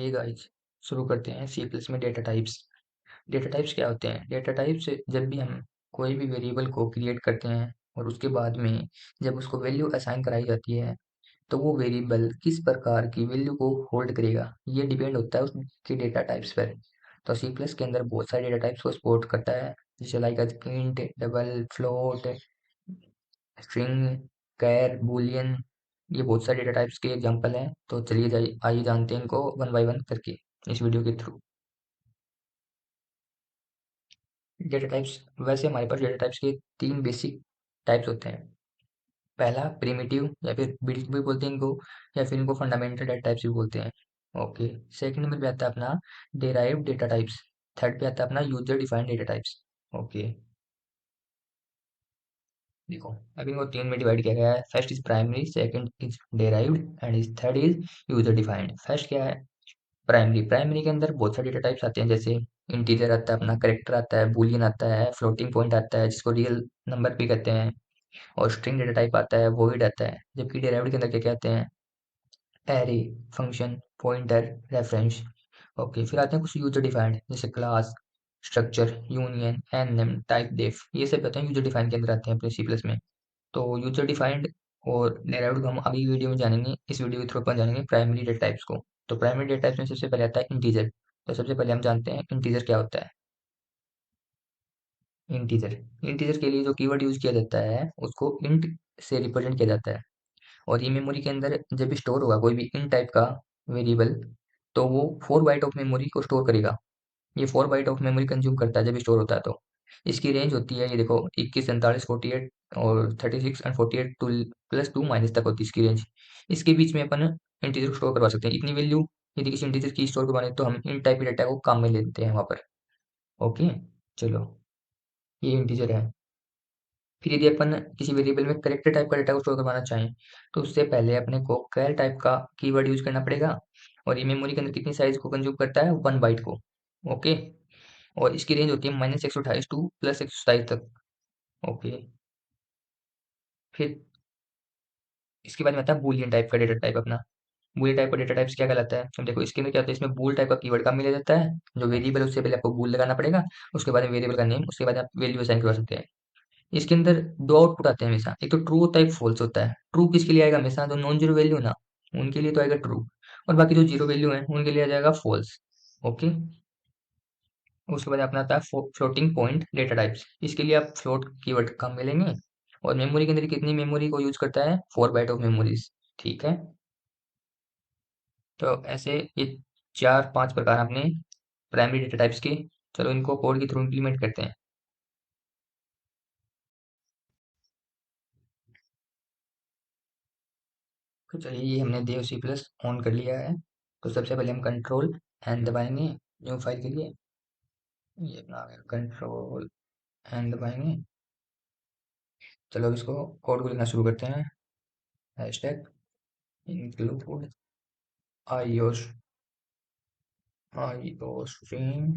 Hey guys, शुरू करते हैं सी प्लस में डेटा टाइप्स। डेटा टाइप्स क्या होते हैं? डेटा टाइप्स जब भी हम कोई भी वेरिएबल को क्रिएट करते हैं और उसके बाद में जब उसको वैल्यू असाइन कराई जाती है, तो वो वेरिएबल किस प्रकार की वैल्यू को होल्ड करेगा, ये डिपेंड होता है उसके डेटा टाइप्स पर। तो सी प्लस के अंदर बहुत सारे डेटा टाइप्स को सपोर्ट करता है, जैसे like int, double, float, string, char, boolean. ये बहुत सारे डेटा टाइप्स के एग्जांपल हैं। तो चलिए जाइए आइए जानते हैं इनको वन बाय वन करके इस वीडियो के थ्रू। डेटा टाइप्स, वैसे हमारे पास डेटा टाइप्स के तीन बेसिक टाइप्स होते हैं। पहला प्रिमिटिव या फिर बेसिक भी बोलते हैं इनको, या फिर इनको फंडामेंटल डेटा टाइप्स भी बोलते हैं। ओके। सेकंड नंबर पे आता है अपना डेराइव्ड डेटा टाइप्स। थर्ड पे आता है अपना user defined data types. Okay. देखो, अब इनको तीन में डिवाइड किया गया है। First is primary, second is derived and is third is user defined. First क्या है? प्राइमरी के अंदर बहुत सारे डेटा टाइप्स आते हैं, जैसे इंटीजर आता है, अपना करेक्टर आता है, बूलियन आता है, फ्लोटिंग पॉइंट आता है जिसको रियल नंबर भी कहते हैं, और स्ट्रिंग डेटा टाइप आता है, वॉइड आता है। जबकि डिराइव्ड के अंदर क्या क्या आते हैं? Array, function, pointer, reference. Okay, फिर आते हैं कुछ यूजर डिफाइंड, जैसे class, structure, union, enum, typedef. ये सब आते हैं यूजर डिफाइंड के अंदर आते हैं अपने सी प्लस में। तो यूजर डिफाइंड और डिराइव्ड को हम अगली वीडियो में जानेंगे। इस वीडियो के थ्रू अपन जानेंगे प्राइमरी डेटा टाइप्स को। तो प्राइमरी डेटा टाइप्स में सबसे पहले आता है इंटीजर। तो सबसे पहले हम जानते हैं इंटीजर क्या होता है। इंटीजर, इंटीजर के लिए जो कीवर्ड यूज किया जाता है उसको इंट से रिप्रेजेंट किया जाता है। और ये मेमोरी के अंदर जब स्टोर होगा कोई भी इन टाइप का वेरिएबल, तो वो 4 बाइट ऑफ मेमोरी को स्टोर करेगा। ये 4 बाइट ऑफ मेमोरी कंज्यूम करता है जब स्टोर होता है। तो इसकी रेंज होती है, ये देखो, 21, 47, 48 और 36 and 48 two plus two minus तक होती है इसकी रेंज। इसके बीच में अपन इंटीजर को स्टोर करवा सकते हैं। इतनी वैल्यू यदि किसी इंटीजर की स्टोर करवाने तो हम इन टाइप के डाटा को काम में लेते हैं वहाँ पर। ओके, चलो, ये इंटीजर है। फिर यदि अपन किसी वेरिएबल में करेक्टर टाइप का डेटा को स्टोर करवाना चाहें, तो उससे पहले अपने को कैर टाइप का कीवर्ड यूज करना पड़ेगा। और ये मेमोरी के अंदर कितनी साइज को कंज्यूम करता है? 1 बाइट को। ओके। और इसकी रेंज होती है -128 टू +127 तक। ओके। फिर इसके बाद में आता है बूलियन टाइप का डेटा टाइप अपना। बूलियन टाइप का डेटा टाइप्स क्या कहलाता है? अब देखो, इसके अंदर क्या होता है, इसमें बूल टाइप का कीवर्ड काम मिला जाता है। जो वेरिएबल है उससे पहले आपको बूल लगाना पड़ेगा, उसके बाद में वेरिएबल का नेम, उसके बाद आप वैल्यू असाइन करवा सकते हैं। इसके अंदर दो आउटपुट आते हैं हमेशा, एक तो ट्रू होता है, एक फॉल्स होता है। ट्रू किसके लिए आएगा? हमेशा जो नॉन जीरो वैल्यू ना, उनके लिए तो आएगा ट्रू, और बाकी जो जीरो वैल्यू है उनके लिए आ जाएगा फॉल्स। ओके। उसके बाद अपना आता है फ्लोटिंग पॉइंट डेटा टाइप्स। इसके लिए आप फ्लोट कीवर्ड कम मिलेंगे। और मेमोरी के अंदर कितनी मेमोरी को यूज करता है? 4 बाइट ऑफ मेमोरीज। ठीक है। तो ऐसे ये चार पांच प्रकार अपने प्राइमरी डेटा टाइप्स के। चलो इनको कोड के थ्रू इम्प्लीमेंट करते हैं। तो चलिए, ये हमने देव सी प्लस ऑन कर लिया है। तो सबसे पहले हम कंट्रोल एंड दबाएंगे न्यू फाइल के लिए। ये अपना आ गया, कंट्रोल एंड दबाएंगे। चलो अब इसको कोड को लिखना शुरू करते हैं। Hashtag include IO IO stream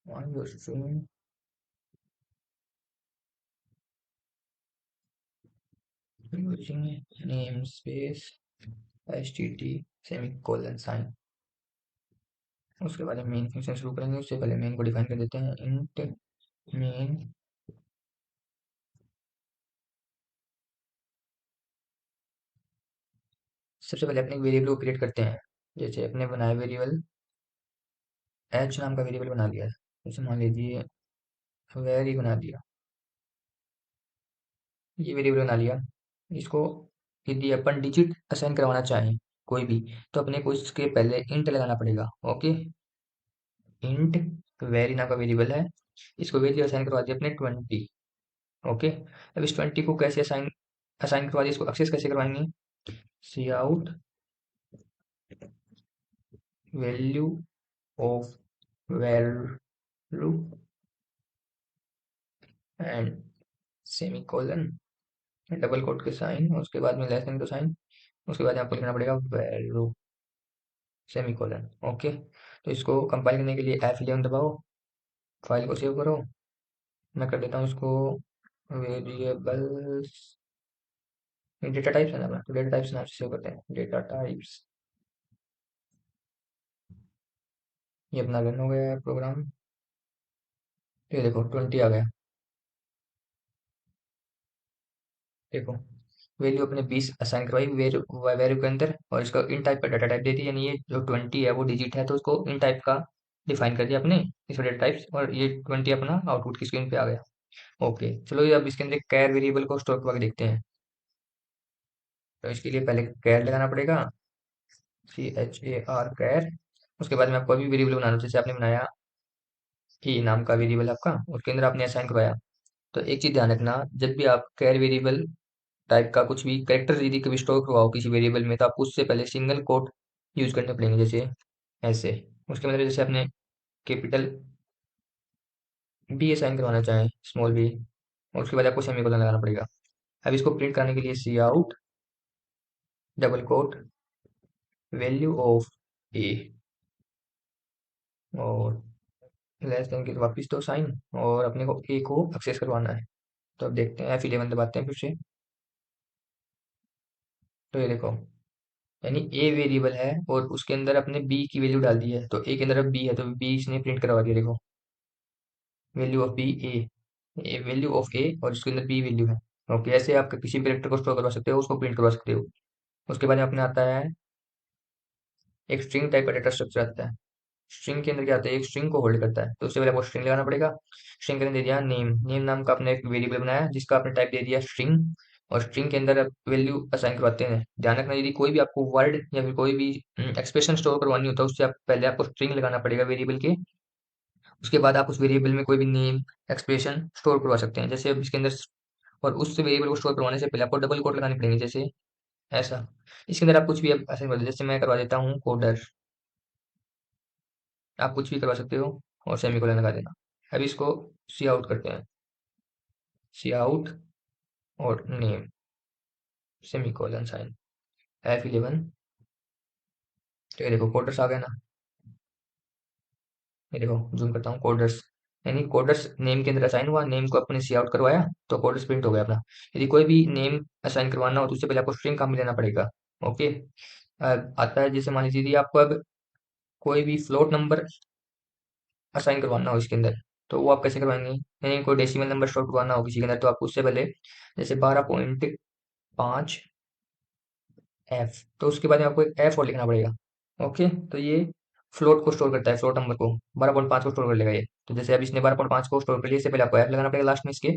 IO stream using namespace HTT semicolon sign. उसके बाद हम मेन फंक्शन शुरू करेंगे। उससे पहले मेन को डिफाइन कर देते हैं, इंट मेन। सबसे पहले अपने वेरिएबल को क्रिएट करते हैं। जैसे अपने बनाए वेरिएबल एच नाम का वेरिएबल बना लिया है, जैसे मान लीजिए वेरी बना दिया। ये वेरिएबल बना लिया। इसको यदि अपन डिजिट असाइन करवाना चाहें कोई भी, तो अपने को इसके पहले इंट लगाना पड़ेगा। ओके। इंट वेरी नाम का वेरिएबल है, इसको वैल्यू असाइन करवा दिया अपने 20। ओके। अब इस 20 को कैसे असाइन असाइन करवा दिया, इसको एक्सेस कैसे करवाएंगे? C out value of value and semicolon, double quote के साइन, और उसके बाद में लेस देन का साइन। उसके बाद आपको लिखना पड़ेगा वैल्यू सेमीकोलन। ओके। तो इसको कंपाइल करने के लिए F11 दबाओ, फाइल को सेव करो। मैं कर देता हूँ इसको वेरिएबल्स, डेटा टाइप्स है ना अपना, तो डेटा टाइप्स नाम से सेव करते हैं, डेटा टाइप्स। ये अपना रन हो गया है प्रोग्राम। ये देखो 20 आ गया। देखो वैल्यू अपने 20 असाइन करवाई वैल्यू के अंदर, और इसको इन टाइप का डाटा टाइप दे दिया, यानी ये जो 20 है वो डिजिट है तो उसको इन टाइप का डिफाइन कर दिया अपने इस डेटा टाइप्स, और ये 20 अपना आउटपुट की स्क्रीन पे आ गया। ओके चलो, ये अब इसके अंदर कैर वेरिएबल को स्टोर करके देखते हैं। तो इसके लिए पहले कैर लगाना पड़ेगा, CHAR कैर। उसके बाद में आपको अभी वेरिएबल बनाना, जैसे आपने बनाया कि नाम का वेरिएबल आपका, उसके अंदर आपने असाइन करवाया। तो एक चीज ध्यान रखना, जब भी आप कैर वेरिएबल टाइप का कुछ भी कैरेक्टर यदि कभी स्टोर करवाओ किसी वेरिएबल में, तो आपको उससे पहले सिंगल कोट यूज करने पड़ेंगे, जैसे ऐसे। उसके मतलब जैसे आपने कैपिटल बी असाइन करवाना चाहें, स्मॉल बी, और उसके बाद आपको सेमीकोलन लगाना पड़ेगा। अब इसको प्रिंट करने के लिए C out double quote value of A, और लेस देन के वापिस दो साइन, और अपने को ए को एक्सेस करवाना है। तो अब देखते हैं, F11 दबाते हैं फिर से। तो ये देखो, यानी ए वेरिएबल है और उसके अंदर अपने बी की वैल्यू डाल दी है, तो ए के अंदर अब बी है तो बी इसने प्रिंट करवा दिया। देखो value of B A value of A, और इसके अंदर बी वैल्यू है। ओके, ऐसे आप किसी भी कैरेक्टर को स्टोर करवा सकते हो, उसको प्रिंट करवा सकते हो। उसके बाद अपने आता है एक स्ट्रिंग टाइप का डेटा स्ट्रक्चर आता है। स्ट्रिंग के अंदर क्या आता है, एक स्ट्रिंग को होल्ड करता है, तो उससे पहले आपको स्ट्रिंग लगाना पड़ेगा। स्ट्रिंग के अंदर दे दिया नेम, नेम नाम का आपने एक वेरिएबल बनाया जिसका आपने टाइप दे दिया स्ट्रिंग, और स्ट्रिंग के अंदर आप वैल्यू असाइन करवाते हैं। ध्यान रखना, यदि कोई भी आपको वर्ड या फिर कोई भी एक्सप्रेशन स्टोर करवानी होता है, उससे आप पहले आपको स्ट्रिंग लगाना पड़ेगा वेरिएबल के। उसके बाद आप उस वेरिएबल में कोई भी नेम एक्सप्रेशन स्टोर करवा सकते हैं, जैसे अब इसके अंदर। और उस वेरिएबल को स्टोर करवाने से पहले आपको डबल कोट लगानी पड़ेंगे, जैसे ऐसा। इसके अंदर आप कुछ भी अब असाइन कर दो, जैसे मैं करवा देता हूँ कोडर। आप कुछ भी करवा सकते हो, और सेमीकोलन लगा देना। अब इसको सी आउट करते हैं, सी आउट और नेम सेमीकोलन साइन F11। तो ये देखो कोडर्स आ गए ना। ये देखो जूम करता हूँ, कोडर्स, यानी कोडर्स नेम के अंदर असाइन हुआ, नेम को अपने सी आउट करवाया तो कोडर्स प्रिंट हो गया अपना। यदि कोई भी नेम असाइन करवाना हो तो उससे पहले आपको स्ट्रिंग काम में लेना पड़ेगा। ओके, अब आता है जैसे मान लीजिए यदि आपको अब कोई भी फ्लोट नंबर असाइन करवाना हो इसके अंदर, तो वो आप कैसे करवाएंगे, यानी कोई डेसिमल नंबर स्टोर करवाना हो किसी के अंदर, तो आपको उससे पहले जैसे 12.5 एफ, तो उसके बाद में आपको एक एफ और लिखना पड़ेगा। ओके, तो ये फ्लोट को स्टोर करता है, फ्लोट नंबर को 12.5 को स्टोर कर लेगा ये। तो जैसे अब इसने 12.5 को स्टोर कर लिया, इससे पहले आपको एफ लगाना पड़ेगा लास्ट में, इसके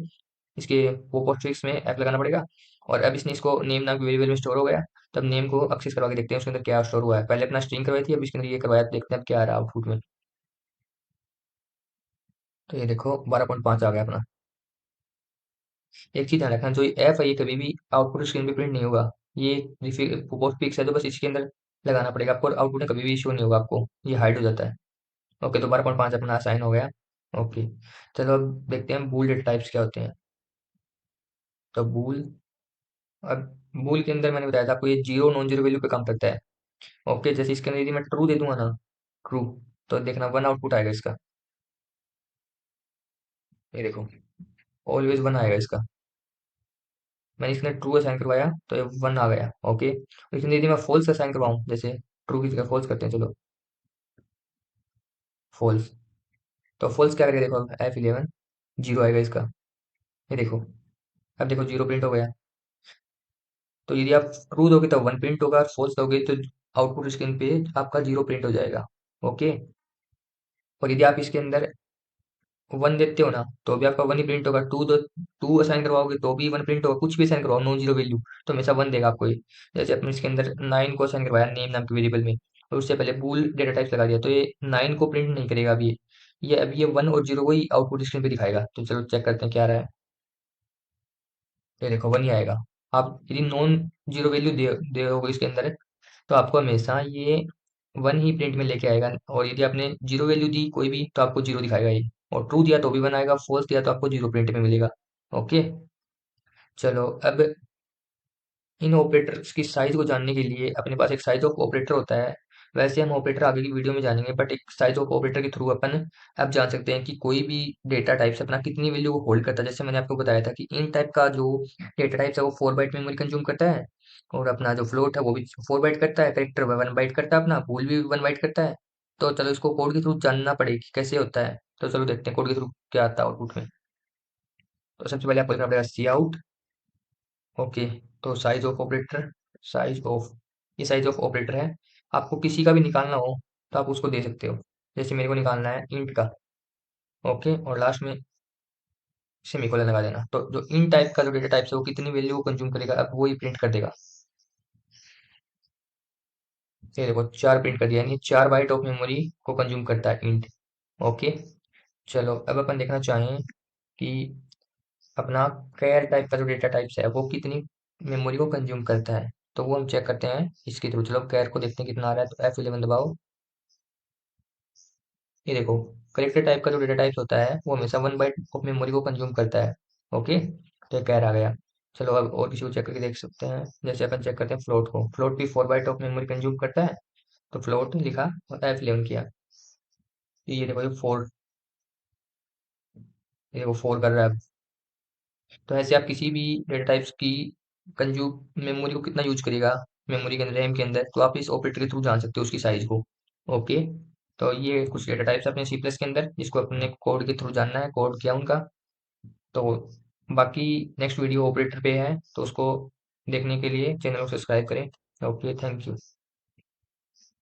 इसके वो पोस्टफिक्स में एफ लगाना पड़ेगा। और अब इसने इसको नेम नाम के वेरिएबल में स्टोर हो गया। तब नेम को एक्सेस करवा के देखते हैं उसके अंदर क्या स्टोर हुआ है। पहले अपना स्ट्रिंग करवाई थी, अब इसके अंदर ये करवाया, देखते हैं अब क्या आ रहा है आउटपुट में। तो ये देखो 12.5 आ गया अपना। एक चीज ध्यान रखना, जो ये एफ है ये कभी भी आउटपुट स्क्रीन पे प्रिंट नहीं होगा। ये पोस्ट फिक्स है, तो बस इसके अंदर लगाना पड़ेगा आपको, और आउटपुट में कभी भी इशू नहीं होगा आपको, ये हाइड हो जाता है। ओके, तो 12.5 अपना असाइन हो गया। ओके, चलो अब देखते हैं बूल डेटा टाइप्स क्या होते हैं। तो बूल, अब बूल के अंदर मैंने बताया था आपको, ये जीरो नॉन जीरो वैल्यू पे काम करता है। ओके, जैसे इसके अंदर यदि मैं ट्रू दे दूंगा ना, ट्रू, तो देखना वन आउटपुट आएगा इसका। ये देखो ऑलवेज वन आएगा इसका। मैंने इसके अंदर ट्रू असाइन करवाया तो ये वन आ गया। ओके, लेकिन यदि मैं फॉल्स असाइन करवाऊँ, जैसे ट्रू की जगह फॉल्स करते हैं, चलो फॉल्स, तो फॉल्स क्या करेगा, देखो F11 जीरो आएगा इसका। ये देखो, अब देखो जीरो प्रिंट हो गया। तो यदि आप ट्रू दोगे तो वन प्रिंट होगा, और फॉल्स दोगे तो आउटपुट स्क्रीन पे आपका जीरो प्रिंट हो जाएगा। ओके, और यदि आप इसके अंदर वन देते हो ना, तो भी आपका वन ही प्रिंट होगा। टू असाइन करवाओगे तो भी वन प्रिंट होगा, कुछ भी असाइन करवाओ नॉन जीरो वैल्यू, तो हमेशा वन देगा आपको ये। जैसे अपने इसके अंदर नाइन को असाइन करवाया नेम नाम के वेरिएबल में, और उससे पहले बूल डेटा टाइप लगा दिया, तो ये नाइन को प्रिंट नहीं करेगा अभी ये अभी ये वन और जीरो को ही आउटपुट स्क्रीन पे दिखाएगा। तो चलो चेक करते हैं क्या आ रहा है। ये देखो वन ही आएगा। आप यदि नॉन जीरो वैल्यू दे दोगे इसके अंदर, तो आपको हमेशा ये वन ही प्रिंट में लेके आएगा, और यदि आपने जीरो वैल्यू दी कोई भी तो आपको जीरो दिखाएगा ये, और ट्रू दिया तो भी वन आएगा, फॉल्स दिया तो आपको जीरो प्रिंट में मिलेगा। ओके, चलो अब इन ऑपरेटर्स की साइज को जानने के लिए अपने पास एक साइज ऑफ ऑपरेटर होता है। वैसे हम ऑपरेटर आगे की वीडियो में जानेंगे, बट एक साइज ऑफ ऑपरेटर के थ्रू अपन अब जान सकते हैं कि कोई भी डेटा टाइप से अपना कितनी वैल्यू को होल्ड करता है। जैसे मैंने आपको बताया था कि इन टाइप का जो डेटा टाइप है वो 4 बाइट मेमोरी कंज्यूम करता है, और अपना जो फ्लोट है वो भी 4 बाइट करता है, करेक्टर 1 बाइट करता है, अपना बूल भी 1 बाइट करता है। तो चलो इसको कोड के थ्रू जानना पड़ेगा कि कैसे होता है। तो चलो देखते हैं कोड के थ्रू क्या आता है आउटपुट में। तो सबसे पहले आपको लिखना पड़ेगा सी आउट। ओके। तो size of operator, size of, ये साइज ऑफ ऑपरेटर है। आपको किसी का भी निकालना हो तो आप उसको दे सकते हो। जैसे मेरे को निकालना है इंट का। ओके, और लास्ट में सेमीकोलन लगा देना। तो जो इन टाइप का जो डेटा टाइप है वो कितनी वैल्यू को कंज्यूम करेगा, अब वो ही प्रिंट कर देगा। ये देखो 4 प्रिंट कर दिया, यानी 4 बाइट ऑफ मेमोरी को कंज्यूम करता है इंट। ओके। चलो अब अपन देखना चाहें कि अपना कैर टाइप का जो डेटा टाइप्स है वो कितनी मेमोरी को कंज्यूम करता है। तो वो हम चेक करते हैं इसके थ्रू। चलो कैर को देखते हैं कितना आ रहा है। तो F11 दबाओ। ये देखो, करेक्टर टाइप का जो डेटा टाइप्स होता है वो हमेशा 1 बाइट ऑफ मेमोरी को कंज्यूम करता है। ओके। तो ये कैर आ गया। चलो अब और किसी को चेक करके देख सकते हैं। जैसे अपन चेक करते हैं फ्लोट को, फ्लोट भी 4 बाइट ऑफ मेमोरी कंज्यूम करता है। तो फ्लोट लिखा और F11 किया। ये देखो ये 4, ये देखो 4 कर रहा है। तो ऐसे आप किसी भी डेटा टाइप्स की कंज्यूम मेमोरी को कितना यूज करेगा मेमोरी के अंदर, रैम के अंदर, तो आप इस ऑपरेटर के थ्रू जान सकते हो उसकी साइज को। ओके। तो ये कुछ डेटा टाइप्स अपने सी प्लस के अंदर जिसको अपने कोड के थ्रू जानना है, कोड किया उनका। तो बाकी नेक्स्ट वीडियो ऑपरेटर पे है, तो उसको देखने के लिए चैनल को सब्सक्राइब करें। Okay, thank you.